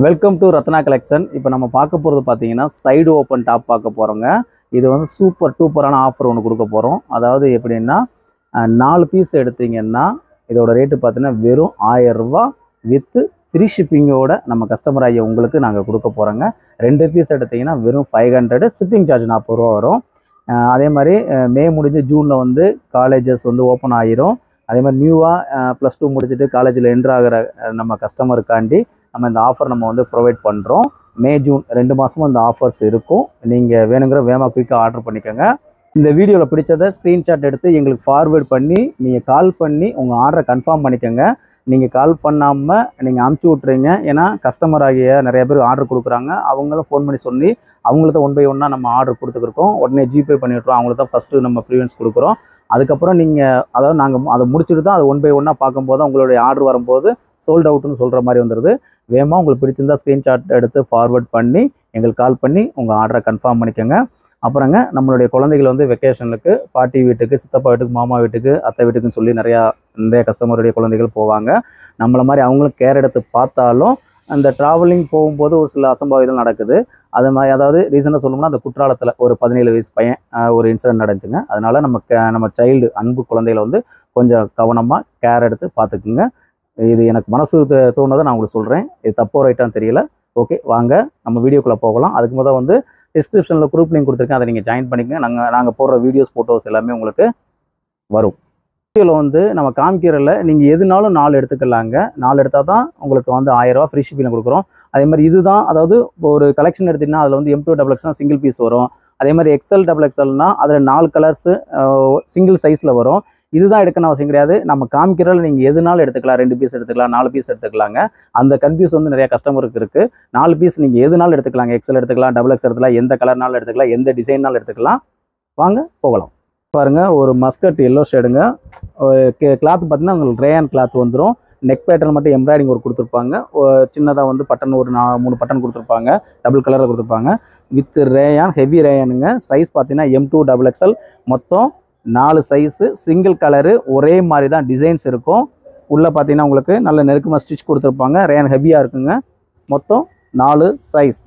Welcome to Ratna collection. இப்போ நம்ம பார்க்க போகிறது பார்த்தீங்கன்னா சைடு ஓப்பன் டாப் பார்க்க போகிறோங்க. இது வந்து சூப்பர் டூப்பரான ஆஃபர் ஒன்று கொடுக்க போகிறோம். அதாவது எப்படின்னா 4 பீஸ் எடுத்தீங்கன்னா இதோட ரேட்டு பார்த்தீங்கன்னா வெறும் 1000 ரூபா வித்து ஃப்ரீ ஷிப்பிங்கோட நம்ம கஸ்டமர் ஐயா உங்களுக்கு நாங்கள் கொடுக்க போகிறோங்க. 2 பீஸ் எடுத்தீங்கன்னா வெறும் 500, ஷிப்பிங் சார்ஜ் 40 ரூபா வரும். அதே மாதிரி மே முடிஞ்சு ஜூனில் வந்து காலேஜஸ் வந்து ஓப்பன் ஆகிரும். அதே மாதிரி நியூவாக +2 முடிச்சுட்டு காலேஜில் என்ட்ரு ஆகிற நம்ம கஸ்டமருக்காண்டி நம்ம இந்த ஆஃபர் நம்ம வந்து ப்ரொவைட் பண்ணுறோம். மே ஜூன் 2 மாதமும் இந்த ஆஃபர்ஸ் இருக்கும். நீங்கள் வேணுங்கிற வேகமாக குயிக்காக ஆர்டர் பண்ணிக்கோங்க. இந்த வீடியோவில் பிடிச்சதை ஸ்க்ரீன்ஷாட் எடுத்து எங்களுக்கு ஃபார்வேர்ட் பண்ணி நீங்கள் கால் பண்ணி உங்கள் ஆர்டரை கன்ஃபார்ம் பண்ணிக்கோங்க. நீங்கள் கால் பண்ணாமல் நீங்கள் அமுச்சு விட்றீங்க. ஏன்னா கஸ்டமர் ஆகிய நிறைய பேர் ஆர்டர் கொடுக்குறாங்க. அவங்களும் ஃபோன் பண்ணி சொல்லி அவங்களுக்கு தான் 1 by 1 நம்ம ஆர்டர் கொடுத்துருக்கோம். உடனே ஜிபே பண்ணி விட்றோம். அவங்களுக்கு தான் ஃபஸ்ட்டு நம்ம ப்ரீஃபரன்ஸ் கொடுக்குறோம். அதுக்கப்புறம் நீங்கள் அதாவது நாங்கள் அதை முடிச்சுட்டு தான் அதை 1 by 1 பார்க்கும்போது உங்களுடைய ஆர்டர் வரும்போது சோல்ட் அவுட்னு சொல்கிற மாதிரி வந்துடுது. வேகமாக உங்களுக்கு பிடிச்சிருந்தா ஸ்க்ரீன்ஷாட் எடுத்து ஃபார்வர்ட் பண்ணி எங்களுக்கு கால் பண்ணி உங்கள் ஆர்டரை கன்ஃபார்ம் பண்ணிக்கோங்க. அப்புறங்க நம்மளுடைய குழந்தைகள் வந்து வெக்கேஷனுக்கு பாட்டி வீட்டுக்கு, சித்தப்பா வீட்டுக்கு, மாமா வீட்டுக்கு, அத்தை வீட்டுக்குன்னு சொல்லி நிறைய கஸ்டமருடைய குழந்தைகள் போவாங்க. நம்மளை மாதிரி அவங்களும் கேர் எடுத்து பார்த்தாலும் அந்த ட்ராவலிங் போகும்போது ஒரு சில அசம்பாவிதம் நடக்குது. அது மாதிரி அதாவது ரீசனாக சொல்லணும்னா அந்த குற்றாலத்தில் ஒரு 17 வயசு பையன் ஒரு இன்சிடென்ட் நடந்துச்சுங்க. அதனால் நம்ம சைல்டு அன்பு குழந்தைகளை வந்து கொஞ்சம் கவனமாக கேர் எடுத்து பார்த்துக்குங்க. இது எனக்கு மனசு தோணுதை நான் உங்களுக்கு சொல்கிறேன். இது தப்போ ரைட்டான்னு தெரியல. ஓகே, வாங்க நம்ம வீடியோக்குள்ளே போகலாம். அதுக்கு முதல் வந்து டிஸ்கிரிப்ஷனில் குரூப் லிங்க் கொடுத்துருக்கேன். அதை நீங்கள் ஜாயின் பண்ணிக்கங்க. நாங்கள் போடுற வீடியோஸ் ஃபோட்டோஸ் எல்லாமே உங்களுக்கு வரும். வீடியோவில் வந்து நம்ம காமிக்கிறதில்ல நீங்கள் எதுனாலும் 4 எடுத்துக்கலாங்க. 4 எடுத்தால் தான் உங்களுக்கு வந்து 1000 ரூபா ஃப்ரீ ஷிப்பிங் கொடுக்குறோம். அதே மாதிரி இதுதான், அதாவது ஒரு கலெக்ஷன் எடுத்திங்கன்னா அதில் வந்து M2XXனா சிங்கிள் பீஸ் வரும். அதே மாதிரி XL அதில் 4 கலர்ஸு சிங்கிள் சைஸில் வரும். இதுதான் எடுக்கணும் அவசியம் கிடையாது. நம்ம காமிக்கிறதில் நீங்கள் எதுனாலும் எடுத்துக்கலாம். 2 பீஸ் எடுத்துக்கலாம், 4 பீஸ் எடுத்துக்கலாங்க. அந்த கன்ஃபியூஸ் வந்து நிறைய கஸ்டமருக்கு இருக்குது. 4 பீஸ் நீங்கள் எதுனாலும் எடுத்துக்கலாங்க. XL எடுத்துக்கலாம், XXL எடுத்துக்கலாம், எந்த கலர்னாலும் எடுத்துக்கலாம், எந்த டிசைன்னாலும் எடுத்துக்கலாம். வாங்க போகலாம். பாருங்கள், ஒரு மஸ்கட் எல்லோ ஷேடுங்க. கிளாத் பார்த்தீங்கன்னா உங்களுக்கு ரேயான் கிளாத் வந்துடும். நெக் பேட்டர்ன் மட்டும் எம்ப்ராய்டிங் ஒர்க் கொடுத்துருப்பாங்க. சின்னதாக வந்து பட்டன் ஒரு 3 பட்டன் கொடுத்துருப்பாங்க. டபுள் கலரில் கொடுத்துருப்பாங்க. வித் ரேயான், ஹெவி ரேயானுங்க. சைஸ் பார்த்தீங்கன்னா M2XXL. மொத்தம் 4 சைஸு, சிங்கிள் கலரு, ஒரே மாதிரி தான் டிசைன்ஸ் இருக்கும். உள்ளே பார்த்தீங்கன்னா உங்களுக்கு நல்ல நெருக்கமாக ஸ்டிச் கொடுத்துருப்பாங்க. ரேயான் ஹெவியாக இருக்குங்க. மொத்தம் 4 சைஸ்.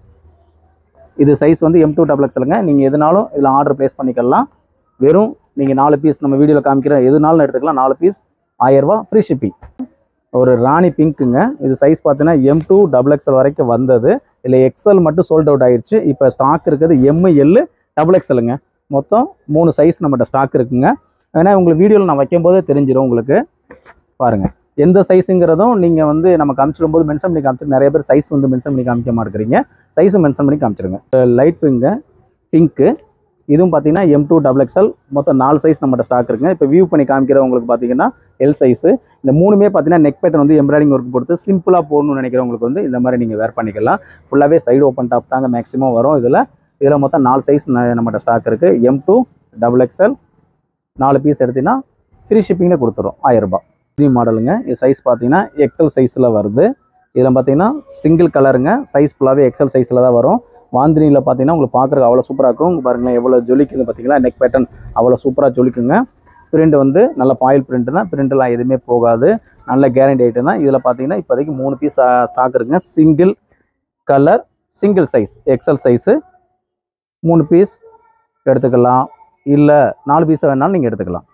இது சைஸ் வந்து M2XXLங்க. நீங்கள் எதுனாலும் இதில் ஆர்டர் ப்ளேஸ் பண்ணிக்கலாம். வெறும் நீங்கள் 4 பீஸ் நம்ம வீடியோவில் காமிக்கிற எதுனாலும் எடுத்துக்கலாம். 4 பீஸ் 1000 ரூபா ஃப்ரீ ஷிப்பிங். ஒரு ராணி பிங்க்குங்க. இது சைஸ் பார்த்தீங்கன்னா M2XXL வரைக்கும் வந்தது. இல்லை XL மட்டும் சோல்ட் அவுட் ஆயிடுச்சு. இப்போ ஸ்டாக் இருக்குது ML XXLங்க. மொத்தம் 3 சைஸ் நம்மகிட்ட ஸ்டாக் இருக்குங்க. ஏன்னா உங்களுக்கு வீடியோவில் நான் வைக்கும்போதே தெரிஞ்சிடும் உங்களுக்கு. பாருங்கள், எந்த சைஸுங்கிறதும் நீங்கள் வந்து நம்ம காமிச்சிடும்போது மென்ஷன் பண்ணி காமிச்சிட்டு நிறைய பேர் சைஸ் வந்து மென்ஷன் பண்ணி காமிக்க மாட்டேங்கிறீங்க. சைஸை மென்ஷன் பண்ணி காமிச்சிடுங்க. Light pink. இதுவும் பார்த்தீங்கன்னா M2XXL. மொத்தம் 4 சைஸ் நம்மகிட்ட ஸ்டாக் இருக்குங்க. இப்போ வியூ பண்ணி காமிக்கிறவங்களுக்கு பார்த்தீங்கன்னா L சைஸு. இந்த 3மே பார்த்தீங்கன்னா நெக் பேட்டர்ன் வந்து எம்ப்ராய்டிங் ஒர்க் கொடுத்து சிம்பிளாக போடணும்னு நினைக்கிறவங்களுக்கு வந்து இந்த மாதிரி நீங்கள் வேர் பண்ணிக்கலாம். ஃபுல்லாகவே சைடு ஓப்பன் டாப் தாங்க மேக்ஸிமம் வரும். இதில் மொத்தம் 4 சைஸ் நம்மகிட்ட ஸ்டாக் இருக்குது. M2XXL 4 பீஸ் எடுத்திங்கன்னா ஃப்ரீ ஷிப்பிங்கில் கொடுத்துரும் 1000 ரூபா. ஃப்ரீ மாடலுங்க. இது சைஸ் பார்த்தீங்கன்னா XL சைஸில் வருது. இதில் பார்த்தீங்கன்னா சிங்கிள் கலருங்க. சைஸ் ஃபுல்லாகவே XL சைஸில் தான் வரும். வாந்தினியில் பார்த்தீங்கன்னா உங்களுக்கு பார்க்குறதுக்கு அவ்வளோ சூப்பராக இருக்கும். பாருங்களேன் எவ்வளோ ஜொலிக்குது பார்த்தீங்களா. நெக் பேட்டர்ன் அவ்வளோ சூப்பராக ஜொலிக்குங்க. பிரிண்ட் வந்து நல்ல பாயில் பிரிண்ட் தான். பிரிண்ட்லாம் எதுவுமே போகாது. நல்ல கேரண்டி ஐட்டம் தான். இதில் பார்த்தீங்கன்னா இப்போதைக்கு 3 பீஸ் ஸ்டாக் இருக்குங்க. Single colour, single size, XL size. 3 piece எடுத்துக்கலாம். இல்லை 4 பீஸை வேணாலும் நீங்கள் எடுத்துக்கலாம்.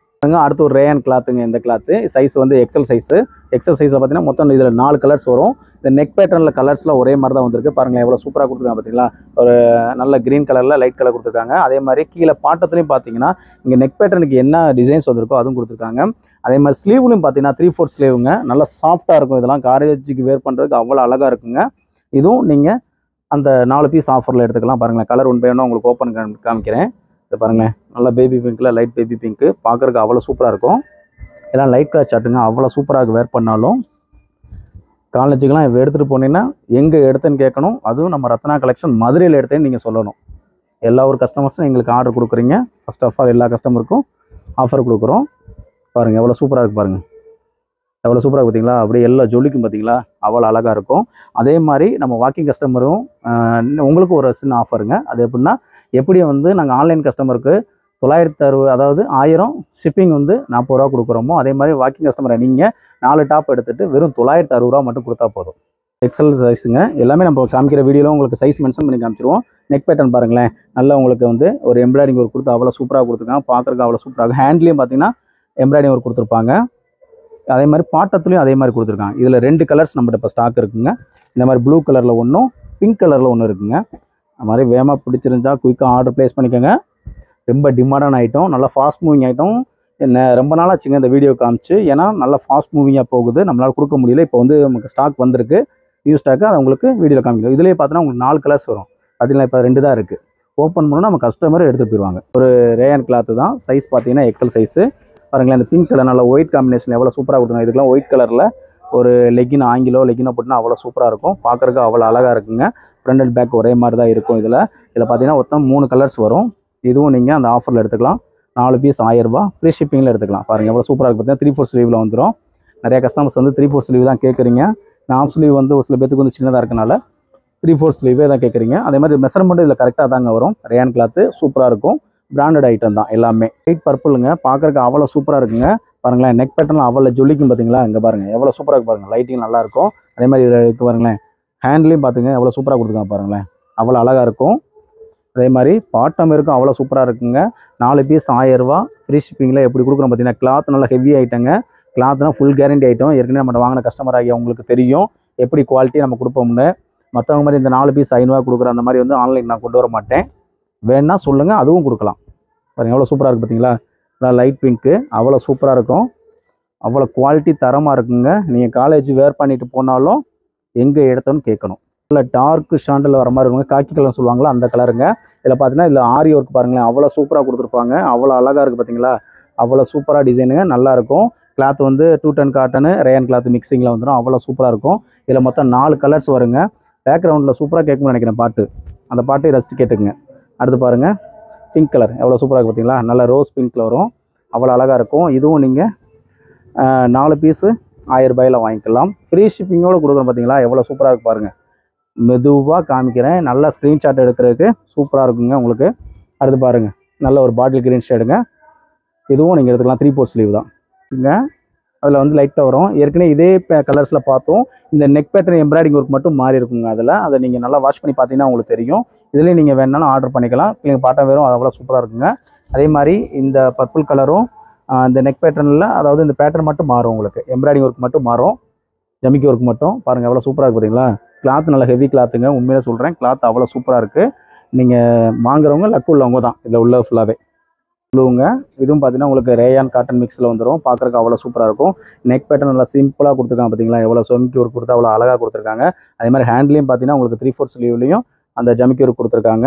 அடுத்து ஒரு ரேயான் கிளாத்துங்க. இந்த கிளாத்து சைஸ் வந்து XL சைஸு. XL சைஸில் பார்த்தீங்கன்னா மொத்தம் இதில் 4 கலர்ஸ் வரும். இந்த நெக் பேட்டர்னில் கலர்ஸ்லாம் ஒரே மாதிரி தான் வந்திருக்கு. பாருங்கள் எவ்வளோ சூப்பராக கொடுத்துருக்காங்க பார்த்தீங்களா. ஒரு நல்ல க்ரீன் கலரில் லைட் கலர் கொடுத்துருக்காங்க. அதே மாதிரி கீழே பாட்டத்துலையும் பார்த்தீங்கன்னா இங்கே நெக் பேட்டர்னுக்கு என்ன டிசைன்ஸ் வந்திருக்கோ அதுவும் கொடுத்துருக்காங்க. அதே மாதிரி ஸ்லீவ்லையும் பார்த்தீங்கன்னா 3/4 ஸ்லீவுங்க. நல்லா சாஃப்டாக இருக்கும். இதெல்லாம் காலேஜுக்கு வேர் பண்ணுறதுக்கு அவ்வளோ அழகாக இருக்குங்க. இதுவும் நீங்கள் அந்த 4 பீஸ் ஆஃபரில் எடுத்துக்கலாம். பாருங்களேன், கலர் 1 by 1 உங்களுக்கு ஓப்பன் காமிக்கிறேன். இது பாருங்களேன், நல்லா பேபி பிங்க்கில் லைட் பேபி பிங்க்கு. பார்க்குறதுக்கு அவ்வளோ சூப்பராக இருக்கும். இதெல்லாம் லைட் கலர் சாட்டுங்க. அவ்வளோ சூப்பராக வேர் பண்ணாலும் காலேஜுக்கெலாம் எடுத்துகிட்டு போனீங்கன்னா எங்கே எடுத்தேன்னு கேட்கணும். அதுவும் நம்ம ரத்னா கலெக்ஷன் மதுரையில் எடுத்தேன்னு நீங்கள் சொல்லணும். எல்லா ஒரு கஸ்டமர்ஸும் எங்களுக்கு ஆர்டர் கொடுக்குறீங்க. ஃபர்ஸ்ட் ஆஃப் ஆல் எல்லா கஸ்டமருக்கும் ஆஃபர் கொடுக்குறோம். பாருங்கள் எவ்வளோ சூப்பராக இருக்குது. பாருங்கள் எவ்வளோ சூப்பராக பார்த்தீங்களா. அப்படியே எல்லாம் ஜொலிக்கும் பார்த்தீங்களா. அவ்வளோ அழகாக இருக்கும். அதே மாதிரி நம்ம வாக்கிங் கஸ்டமரும் உங்களுக்கு ஒரு சின்ன ஆஃபருங்க. அது எப்படின்னா வந்து நாங்கள் ஆன்லைன் கஸ்டமருக்கு 960, அதாவது 1000 ஷிப்பிங் வந்து 40 ரூபா கொடுக்குறோமோ, அதே மாதிரி வாக்கிங் கஸ்டமரை நீங்கள் 4 டாப் எடுத்துகிட்டு வெறும் 960 ரூபா மட்டும் கொடுத்தா போதும். எக்ஸல் சைஸுங்க. எல்லாமே நம்ம காமிக்கிற வீடியோவில் உங்களுக்கு சைஸ் மென்ஷன் பண்ணி காமிச்சிருவோம். நெக் பேட்டர்ன் பாருங்களேன், நல்லா உங்களுக்கு வந்து ஒரு எம்ப்ராய்டிங் ஒர்க் கொடுத்து அவ்வளோ சூப்பராக கொடுத்துருக்காங்க. பார்க்குறதுக்கு அவ்வளோ சூப்பராக இருக்கும். ஹேண்ட்லேயும் பார்த்தீங்கன்னா எம்ப்ராய்டிங் ஒர்க் கொடுத்துருப்பாங்க. அதே மாதிரி பாட்டத்துலையும் அதே மாதிரி கொடுத்துருக்காங்க. இதில் 2 கலர்ஸ் நம்மகிட்ட இப்போ ஸ்டாக் இருக்குங்க. இந்த மாதிரி ப்ளூ கலரில் ஒன்றும் பிங்க் கலரில் ஒன்று இருக்குங்க. அது மாதிரி வேகமாக பிடிச்சிருந்தா குயிக்காக ஆர்டர் ப்ளேஸ் பண்ணிக்கோங்க. ரொம்ப டிமாண்டான ஐட்டம், நல்லா ஃபாஸ்ட் மூவிங் ஐட்டம். என்ன ரொம்ப நாளாச்சுங்க இந்த வீடியோ காமிச்சு, ஏன்னா நல்லா ஃபாஸ்ட் மூவிங்காக போகுது, நம்மளால் கொடுக்க முடியல. இப்போ வந்து நமக்கு ஸ்டாக் வந்திருக்கு, நியூ ஸ்டாக்கு. அதை உங்களுக்கு வீடியோவில் காமிக்கும். இதிலே பார்த்தோன்னா உங்களுக்கு 4 கலர்ஸ் வரும். பார்த்தீங்கன்னா இப்போ 2 தான் இருக்குது. ஓப்பன் பண்ணோன்னா நம்ம கஸ்டமர் எடுத்துகிட்டு போயிடுவாங்க. ஒரு ரேயன் கிளாத்து தான். சைஸ் பார்த்தீங்கன்னா எக்ஸல் சைஸு. பாருங்களேன், இந்த பிங்க் கலர் நல்லா ஒயிட் காம்பினேஷன் எவ்வளோ சூப்பராக கொடுத்துருங்க. இதுக்கெல்லாம் ஒயிட் கலரில் ஒரு லெக்கின் ஆங்கிலோ போட்டுனா அவ்வளோ சூப்பராக இருக்கும். பார்க்குறதுக்கு அவ்வளோ அழகாக இருக்குங்க. ஃப்ரண்ட் அண்ட் பேக் ஒரே மாதிரி தான் இருக்கும். இதில் பார்த்தீங்கன்னா மொத்தம் 3 கலர்ஸ் வரும். இதுவும் நீங்கள் அந்த ஆஃபரில் எடுத்துக்கலாம். 4 பீஸ் 1000 ரூபா. ஃப்ரீ ஷிப்பிங்கில் எடுத்துக்கலாம். பாருங்கள் எவ்வளோ சூப்பராக இருக்குது. பார்த்தீங்கன்னா 3/4 ஸ்லீவில் வந்துடும். நிறையா கஸ்டமர்ஸ் வந்து 3/4 ஸ்லீவ் தான் கேட்குறீங்க. நான் ஆஃப் ஸ்லீவ் வந்து ஒரு சில பேத்துக்கு வந்து சின்னதாக இருக்கனால 3/4 ஸ்லீவே தான் கேட்குறீங்க. அதே மாதிரி மெஷர்மெண்ட் இதில் கரெக்டாக தாங்க வரும். ரேயான் கிளாத்து சூப்பராக இருக்கும். பிராண்டட் ஐட்டம் தான் எல்லாமே. ஒயிட் பர்பிளுங்க, பார்க்குறதுக்கு அவ்வளோ சூப்பராக இருக்குங்க. பாருங்களேன், நெக் பேட்டர்னில் அவ்வளோ ஜொலிக்கும். பார்த்தீங்களா, இங்கே பாருங்கள் எவ்வளோ சூப்பராக இருக்கு. பாருங்கள் லைட்டிங் நல்லாயிருக்கும். அதே மாதிரி இதில் இருக்குது பாருங்களேன், ஹேண்ட்லேயும் பார்த்துங்க எவ்வளோ சூப்பராக கொடுத்துருக்காங்க. பாருங்களேன் அவ்வளோ அழகாக இருக்கும். அதே மாதிரி பாட்டம் இருக்கும், அவ்வளோ சூப்பராக இருக்குங்க. 4 பீஸ் 1000 ரூபா. ஃப்ரீ ஷிப்பிங்கில் எப்படி கொடுக்குறோம் பார்த்தீங்கன்னா. கிளாத் நல்லா ஹெவி ஐட்டங்க. கிளாத்னா ஃபுல் கேரண்டி ஐட்டம். ஏற்கனவே நம்ம வாங்கின கஸ்டமர் ஆகி அவங்களுக்கு தெரியும் எப்படி குவாலிட்டி நம்ம கொடுப்போம்னு. மற்றவங்க மாதிரி இந்த 4 பீஸ் 500 கொடுக்குற அந்த மாதிரி வந்து ஆன்லைன் நான் கொண்டு வர மாட்டேன். வேணா சொல்லுங்கள், அதுவும் கொடுக்கலாம். பாருங்கள் எவ்வளோ சூப்பராக இருக்குது பார்த்தீங்களா. நல்லா லைட் பிங்க்கு, அவ்வளோ சூப்பராக இருக்கும். அவ்வளோ குவாலிட்டி தரமாக இருக்குங்க. நீங்கள் காலேஜ் வேர் பண்ணிட்டு போனாலும் எங்கே எடுத்தோன்னு கேட்கணும். இல்லை டார்க் ஷாண்டில் வர மாதிரி இருக்குங்க. காக்கி கலர் சொல்லுவாங்களா, அந்த கலருங்க. இதில் பார்த்தீங்கன்னா இதில் ஆரி ஒர்க் பாருங்களேன், அவ்வளோ சூப்பராக கொடுத்துருப்பாங்க. அவ்வளோ அழகாக இருக்குது பார்த்தீங்களா. அவ்வளோ சூப்பராக டிசைனுங்க, நல்லாயிருக்கும். கிளாத் வந்து 210 காட்டனு ரேயன் கிளாத் மிக்சிங்கில் வந்துடும். அவ்வளோ சூப்பராக இருக்கும். இதில் மொத்தம் 4 கலர்ஸ் வருங்க. பேக்ரவுண்டில் சூப்பராக கேட்கணும்னு நினைக்கிறேன் பாட்டு. அந்த பாட்டை ரசித்து கேட்டுக்குங்க. அடுத்து பாருங்கள், பிங்க் கலர் எவ்வளோ சூப்பராக இருக்குது பார்த்தீங்களா. நல்லா ரோஸ் பிங்க்கில் வரும். அவ்வளோ அழகாக இருக்கும். இதுவும் நீங்கள் 4 பீஸு 1000 ரூபாயில் வாங்கிக்கலாம். ஃப்ரீ ஷிப்பிங்கோடு கொடுக்குறோம். பார்த்தீங்களா எவ்வளோ சூப்பராக இருக்குது பாருங்கள். மெதுவாக காமிக்கிறேன், நல்லா ஸ்க்ரீன்ஷாட் எடுக்கிறதுக்கு சூப்பராக இருக்குங்க உங்களுக்கு. அடுத்து பாருங்கள், நல்ல ஒரு பாட்டில் கிரீன் ஷேடுங்க. இதுவும் நீங்கள் எடுத்துக்கலாம். 3/4 ஸ்லீவ் தான் இங்க. அதில் வந்து லைட்டாக வரும். ஏற்கனவே இதே கலர்ஸில் பார்த்தோம். இந்த நெக் பேட்டர்ன் எம்ப்ராய்டிங் ஒர்க் மட்டும் மாறி இருக்குங்க. அதை நீங்கள் நல்லா வாட்ச் பண்ணி பார்த்தீங்கன்னா உங்களுக்கு தெரியும். இதுலேயும் நீங்கள் வேணாலும் ஆர்டர் பண்ணிக்கலாம். நீங்கள் பாட்டம் வேறும் அது அவ்வளோ சூப்பராக இருக்குங்க. அதே மாதிரி இந்த பர்பிள் கலரும் இந்த நெக் பேட்டர்னில், அதாவது இந்த பேட்டர்ன் மட்டும் மாறும் உங்களுக்கு. எம்ப்ராய்டிங் ஒர்க் மட்டும் மாறும், ஜமிக்கி ஒர்க் மட்டும். பாருங்கள் எவ்வளோ சூப்பராக இருக்குது பார்த்தீங்களா. கிளாத் நல்லா ஹெவி கிளாத்துங்க. உண்மையிலே சொல்கிறேன், கிளாத் அவ்வளோ சூப்பராக இருக்குது. நீங்கள் வாங்குறவங்க லக்கு உள்ளவங்க தான். இதில் உள்ள ஃபுல்லாகவே ப்ளூங்க. இதுவும் பார்த்தீங்கன்னா உங்களுக்கு ரேயான் காட்டன் மிக்ஸில் வந்துடும். பார்க்குறதுக்கு அவ்வளோ சூப்பராக இருக்கும். நெக் பேட்டர்ன் நல்லா சிம்பிளாக கொடுத்துருக்காங்க. பார்த்தீங்களா எவ்வளோ ஜமிக்கி ஒர்க் கொடுத்து அவ்வளோ அழகாக கொடுத்துருக்காங்க. அதே மாதிரி ஹேண்ட்லேயும் பார்த்தீங்கன்னா உங்களுக்கு 3/4 ஸ்லீவ்லேயும் அந்த ஜமிக்கி ஒர்க் கொடுத்துருக்காங்க.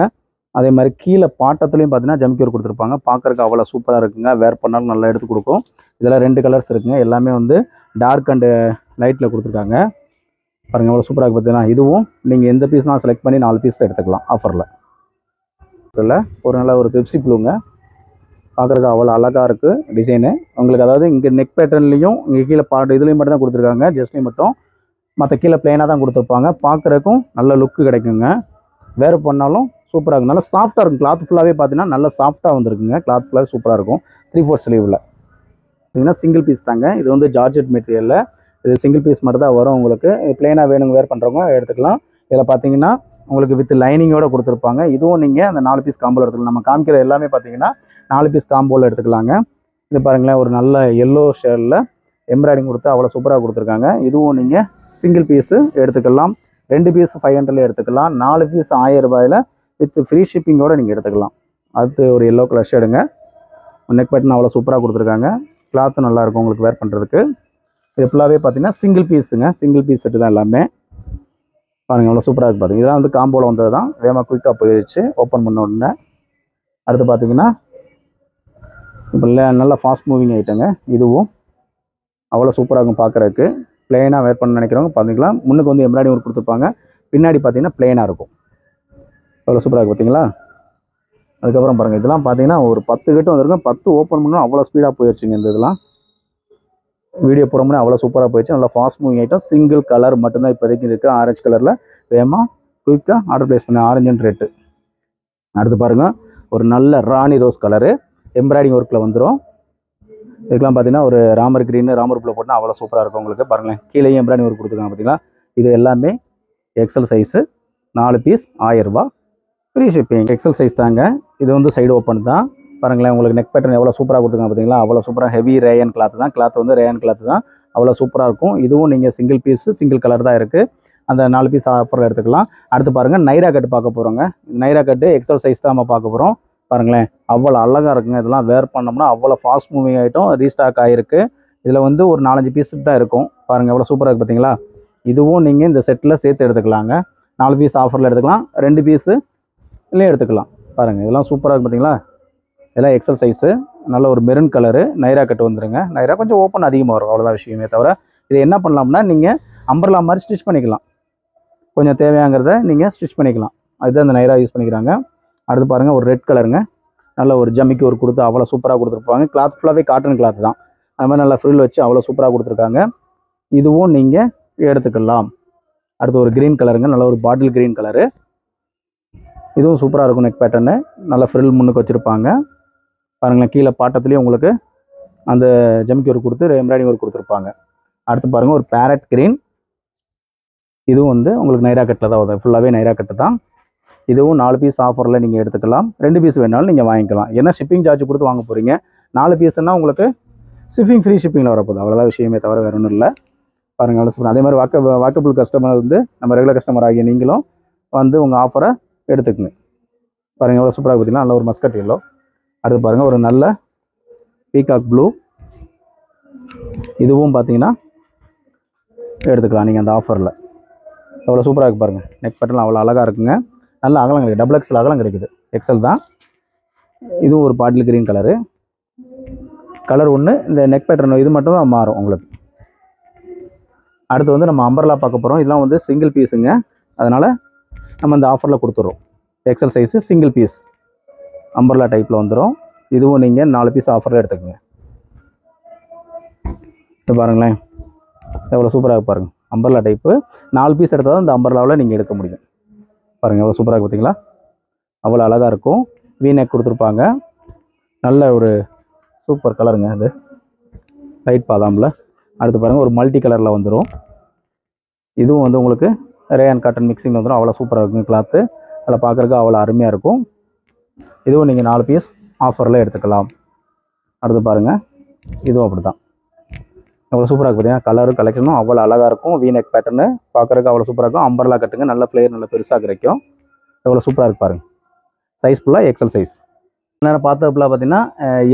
அதே மாதிரி கீழே பாட்டத்துலேயும் பார்த்தீங்கன்னா ஜமிக்கி ஒர்க் கொடுத்துருப்பாங்க. பார்க்குறதுக்கு அவ்வளோ சூப்பராக இருக்குங்க. வேர் பண்ணாலும் நல்லா எடுத்து கொடுக்கும். இதில் 2 கலர்ஸ் இருக்குங்க. எல்லாமே வந்து டார்க் அண்டு லைட்டில் கொடுத்துருக்காங்க. பாருங்கள் எவ்வளோ சூப்பராக இருக்குது பார்த்தீங்கன்னா. இதுவும் நீங்கள் எந்த பீஸ்னால் செலக்ட் பண்ணி 4 பீஸ் எடுத்துக்கலாம் ஆஃபரில். இல்லை ஒரு நல்ல ஒரு பெப்சி ப்ளூங்க. பார்க்குறதுக்கு அவ்வளோ அழகாக இருக்குது டிசைனு உங்களுக்கு. அதாவது இங்கே நெக் பேட்டர்ன்லேயும் இங்கே கீழே இதுலேயும் மட்டும் தான் கொடுத்துருக்காங்க, ஜஸ்ட்லேயும் மட்டும். மற்ற கீழே பிளைனாக தான் கொடுத்துருப்பாங்க. பார்க்குறதுக்கும் நல்ல லுக்கு கிடைக்குங்க. வேறு பண்ணாலும் சூப்பராக இருக்கும். நல்லா சாஃப்ட்டாக இருக்கும். கிளாத் ஃபுல்லாகவே பார்த்தீங்கன்னா நல்லா சாஃப்ட்டாக வந்துருக்குங்க. கிளாத் ஃபுல்லாகவே சூப்பராக இருக்கும். 3/4 ஸ்லீவில் பார்த்தீங்கன்னா சிங்கிள் பீஸ் தாங்க. இது வந்து ஜார்ஜெட் மெட்டீரியலில் இது சிங்கிள் பீஸ் மட்டும் தான் வரும் உங்களுக்கு. இது பிளைனாக வேணுங்க வேர் பண்ணுறவங்க எடுத்துக்கலாம். இதில் பார்த்தீங்கன்னா உங்களுக்கு வித் லைனிங்கோடு கொடுத்துருப்பாங்க. இதுவும் நீங்கள் அந்த 4 பீஸ் காம்போவில் எடுத்துக்கலாம். நம்ம காமிக்கிற எல்லாமே பார்த்தீங்கன்னா 4 பீஸ் காம்போவில் எடுத்துக்கலாங்க. இது பாருங்களேன், ஒரு நல்ல எல்லோ ஷேடில் எம்ப்ராய்டிங் கொடுத்து அவ்வளோ சூப்பராக கொடுத்துருக்காங்க. இதுவும் நீங்கள் சிங்கிள் பீஸு எடுத்துக்கலாம். 2 பீஸ் 500 எடுத்துக்கலாம். 4 பீஸ் 1000 ரூபாயில் வித் ஃப்ரீ ஷிப்பிங்கோடு நீங்கள் எடுத்துக்கலாம். அடுத்து ஒரு எல்லோ கலர் ஷேடுங்க. நெக் பேட்டர்ன் அவ்வளோ சூப்பராக கொடுத்துருக்காங்க. கிளாத்தும் நல்லாயிருக்கும் உங்களுக்கு வேர் பண்ணுறதுக்கு. இது ஃபுல்லாகவே பார்த்தீங்கன்னா சிங்கிள் பீஸுங்க. சிங்கிள் பீஸ் செட்டு தான் எல்லாமே. பாருங்கள் எவ்வளோ சூப்பராக இருக்குது. பார்த்தீங்க இதெல்லாம் வந்து காம்போவில் வந்தது தான். வேகமாக குயிக்காக போயிடுச்சு ஓப்பன் பண்ண உடனே. அடுத்து பார்த்தீங்கன்னா இப்போ நல்லா ஃபாஸ்ட் மூவிங் ஐட்டங்க. இதுவும் அவ்வளோ சூப்பராக இருக்கும் பார்க்குறதுக்கு. பிளெயினாக வேர் பண்ண நினைக்கிறவங்க பார்த்தீங்களா. முன்னுக்கு வந்து எம்ப்ராய்டிங் ஒர்க் கொடுத்துருப்பாங்க. பின்னாடி பார்த்தீங்கன்னா பிளெயினாக இருக்கும். எவ்வளோ சூப்பராக இருக்குது பார்த்தீங்களா. அதுக்கப்புறம் பாருங்கள், இதெல்லாம் பார்த்தீங்கன்னா ஒரு 10 கிட்ட வந்துருக்கும். 10 ஓப்பன் பண்ணால் அவ்வளோ ஸ்பீடாக போயிடுச்சுங்க. இந்த இதெல்லாம் வீடியோ போகிறோம்னா அவ்வளோ சூப்பராக போயிடுச்சு. நல்லா fast moving item. Single colour மட்டும்தான் இப்போதைக்கு இருக்குது. ஆரஞ்சு கலரில் வேகமாக குயிக்காக ஆர்டர் ப்ளேஸ் பண்ண. ஆரஞ்சுன்னு ரேட்டு. அடுத்து பாருங்கள், ஒரு நல்ல ராணி ரோஸ் கலரு எம்ப்ராய்டிங் ஒர்க்கில் வந்துடும். இதுக்கெல்லாம் பார்த்தீங்கன்னா ஒரு ராமர் க்ரீனு ராமர் ப்ளூ போட்டால் அவ்வளோ சூப்பராக இருக்கும் உங்களுக்கு. பாருங்களேன், கீழே எம்ப்ராய்டிங் ஒர்க் கொடுத்துருக்காங்க பார்த்தீங்களா. இது எல்லாமே எக்ஸல் சைஸு 4 பீஸ் 1000 ரூபா ஃப்ரீ ஷிப்பிங். எக்ஸல் சைஸ் தாங்க. இது வந்து சைடு ஓப்பன் தான். பாருங்களேன், உங்களுக்கு நெக் பேட்டர்ன் எவ்வளோ சூப்பராக கொடுத்துருக்காங்க பார்த்தீங்களா? அவ்வளோ சூப்பராக ஹெவி ரேயன் கிளாத் தான். கிளாத் வந்து ரேயன் கிளாத் தான். அவ்வளோ சூப்பராக இருக்கும். இதுவும் நீங்கள் சிங்கிள் பீஸு சிங்கிள் கலர் தான் இருக்குது. அந்த 4 பீஸ் ஆஃபரில் எடுத்துக்கலாம். அடுத்து பாருங்கள், நைரா கட்டு பார்க்க போகிறோங்க. நைரா கட்டு எக்ஸல் சைஸ் தான் நம்ம பார்க்க போகிறோம். பாருங்களேன், அவ்வளோ அழகாக இருக்குங்க. இதெல்லாம் வேர் பண்ணோம்னா அவ்வளோ ஃபாஸ்ட் மூவிங் ஐட்டம் ரீஸ்டாக் ஆகிருக்கு. இதில் வந்து ஒரு 4-5 பீஸ் தான் இருக்கும். பாருங்கள் எவ்வளோ சூப்பராக இருக்குது பார்த்தீங்களா? இதுவும் நீங்கள் இந்த செட்டில் சேர்த்து எடுத்துக்கலாங்க. 4 பீஸ் ஆஃபரில் எடுத்துக்கலாம், 2 பீஸு இல்லையே எடுத்துக்கலாம். பாருங்கள் இதெல்லாம் சூப்பராக இருக்குது பார்த்தீங்களா? இதெல்லாம் எக்ஸல் சைஸு, நல்ல ஒரு மெரூன் கலரு நைரா கட்டு வந்துருங்க. நைரா கொஞ்சம் ஓப்பன் அதிகமாக வரும், அவ்வளோதான் விஷயமே தவிர. இதை என்ன பண்ணலாம்னா நீங்கள் அம்பர்லா மாதிரி ஸ்டிச் பண்ணிக்கலாம். கொஞ்சம் தேவையாங்கிறத நீங்கள் ஸ்டிச் பண்ணிக்கலாம். அதுதான் அந்த நைரா யூஸ் பண்ணிக்கிறாங்க. அடுத்து பாருங்கள், ஒரு ரெட் கலருங்க. நல்ல ஒரு ஜம்மிக்கு ஒரு கொடுத்து அவ்வளோ சூப்பராக கொடுத்துருப்பாங்க. கிளாத் ஃபுல்லாகவே காட்டன் கிளாத் தான். அது மாதிரி நல்லா ஃப்ரில் வச்சு அவ்வளோ சூப்பராக கொடுத்துருக்காங்க. இதுவும் நீங்கள் எடுத்துக்கலாம். அடுத்து ஒரு க்ரீன் கலருங்க, நல்ல ஒரு பாட்டில் க்ரீன் கலரு. இதுவும் சூப்பராக இருக்கும். நெக் பேட்டர்னு நல்லா ஃப்ரில் முன்னுக்கு வச்சுருப்பாங்க. பாருங்களேன், கீழே பாட்டத்துலேயும் உங்களுக்கு அந்த ஜம்மிக்கு ஒரு கொடுத்து எம்ப்ராய்டிங் ஒரு கொடுத்துருப்பாங்க. அடுத்து பாருங்கள், ஒரு பேரட் க்ரீன். இதுவும் வந்து உங்களுக்கு நைரா கட்டில் தான் வரும். ஃபுல்லாகவே நைரா கட்டு தான். இதுவும் 4 பீஸ் ஆஃபரில் நீங்கள் எடுத்துக்கலாம். 2 பீஸ் வேணாலும் நீங்கள் வாங்கிக்கலாம். ஏன்னா ஷிப்பிங் சார்ஜ் கொடுத்து வாங்க போகிறீங்க. 4 பீஸ்னால் உங்களுக்கு ஷிப்பிங் ஃப்ரீ ஷிப்பிங்கில் வரப்போகுது. அவ்வளோதான் விஷயமே தவிர வேறு ஒன்றும் இல்லை. பாருங்கள் எவ்வளோ சூப்பர். அதே மாதிரி வாக்கபிள் கஸ்டமர் வந்து நம்ம ரெகுலர் கஸ்டமர் ஆகிய நீங்களும் வந்து உங்கள் ஆஃபரை எடுத்துக்கங்க. பாருங்கள் எவ்வளோ சூப்பராக பார்த்தீங்கன்னா, நல்ல ஒரு மஸ்கட் எல்லோ. அடுத்து பாருங்கள், ஒரு நல்ல பீகாக் ப்ளூ. இதுவும் பார்த்தீங்கன்னா எடுத்துக்கலாம் நீங்கள் அந்த ஆஃபரில். எவ்வளோ சூப்பராக இருக்குது பாருங்கள். நெக் பேட்டர்ன் அவ்வளோ அழகாக இருக்குங்க. நல்ல அகலம் கிடைக்குது. டபுள் எக்ஸல் அகலம் கிடைக்குது. எக்ஸல் தான். இதுவும் ஒரு பாட்டில் க்ரீன் கலரு. கலர் ஒன்று, இந்த நெக் பேட்டர்ன் இது மட்டும் தான் மாறும் உங்களுக்கு. அடுத்து வந்து நம்ம அம்பர்லா பார்க்க போகிறோம். இதெல்லாம் வந்து சிங்கிள் பீஸுங்க. அதனால் நம்ம இந்த ஆஃபரில் கொடுத்துட்றோம். XL size single piece umbrella டைப்பில் வந்துடும். இதுவும் நீங்கள் 4 பீஸ் ஆஃபரில் எடுத்துக்கோங்க. இது பாருங்களேன் எவ்வளோ சூப்பராக பாருங்கள். அம்பர்லா டைப்பு 4 பீஸ் எடுத்தால் தான் இந்த அம்பர்லாவில் நீங்கள் எடுக்க முடியும். பாருங்கள் எவ்வளோ சூப்பராக பார்த்தீங்களா? அவ்வளோ அழகாக இருக்கும். வீநெக் கொடுத்துருப்பாங்க. நல்ல ஒரு சூப்பர் கலருங்க. அது லைட் பாதாமில். அடுத்து பாருங்கள், ஒரு மல்டி கலரில் வந்துடும். இதுவும் வந்து உங்களுக்கு ரேயான் காட்டன் மிக்சிங் வந்துடும். அவ்வளோ சூப்பராக இருக்குங்க. கிளாத்து அதில் பார்க்குறதுக்கு அவ்வளோ அருமையாக இருக்கும். இதுவும் நீங்கள் 4 பீஸ் ஆஃபரில் எடுத்துக்கலாம். அடுத்து பாருங்கள், இதுவும் அப்படி தான். அவ்வளோ சூப்பராக இருக்குது பார்த்தீங்கன்னா. கலரு கலெக்ஷனும் அவ்வளோ அழகாக இருக்கும். வீநெக் பேட்டர்னு பார்க்குறதுக்கு அவ்வளோ சூப்பராக இருக்கும். அம்பர்லா கட்டுங்க, நல்ல ஃப்ளேயர் நல்ல பெருசாக கிடைக்கும். எவ்வளோ சூப்பராக இருக்குது பாருங்கள். சைஸ் ஃபுல்லாக எக்ஸல் சைஸ். நேரம் பார்த்த ஃபுல்லாக பார்த்தீங்கன்னா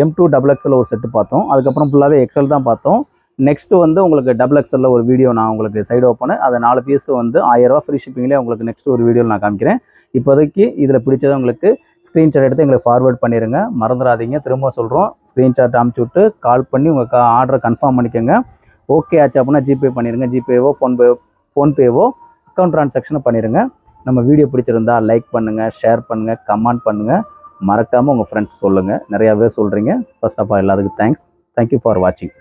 M2 XXL ஒரு செட்டு பார்த்தோம். அதுக்கப்புறம் ஃபுல்லாகவே எக்ஸல் தான் பார்த்தோம். நெக்ஸ்ட்டு வந்து உங்களுக்கு XXL ஒரு வீடியோ நான் உங்களுக்கு சைடு ஓப்பனு அதை 4 பீஸ் வந்து 1000 ரூபா ஃப்ரீ ஷிப்பிங்லேயே உங்களுக்கு நெக்ஸ்ட் ஒரு வீடியோவில் நான் காமிக்கிறேன். இப்போதைக்கு இதில் பிடிச்சதை உங்களுக்கு ஸ்க்ரீன்ஷாட் எடுத்து எங்களுக்கு ஃபார்வேர்ட் பண்ணிடுங்க. மறந்துடாதீங்க, திரும்ப சொல்கிறோம். ஸ்க்ரீன்ஷாட் அமுச்சு விட்டு கால் பண்ணி உங்கள் ஆர்டரை கன்ஃபார்ம் பண்ணிக்கோங்க. ஓகே ஆச்சு அப்படின்னா ஜிபே பண்ணிடுங்க. ஜிபேவோ ஃபோன்பேவோ அக்கௌண்ட் ட்ரான்சாக்ஷனை பண்ணிடுங்க. நம்ம வீடியோ பிடிச்சிருந்தா லைக் பண்ணுங்கள், ஷேர் பண்ணுங்கள், கமெண்ட் பண்ணுங்கள். மறக்காமல் உங்கள் ஃப்ரெண்ட்ஸ் சொல்லுங்கள். நிறையாவே சொல்கிறீங்க. ஃபர்ஸ்ட் ஆஃப் ஆல் எல்லாத்துக்கும் தேங்க்ஸ். தேங்க்யூ ஃபார் வாட்சிங்.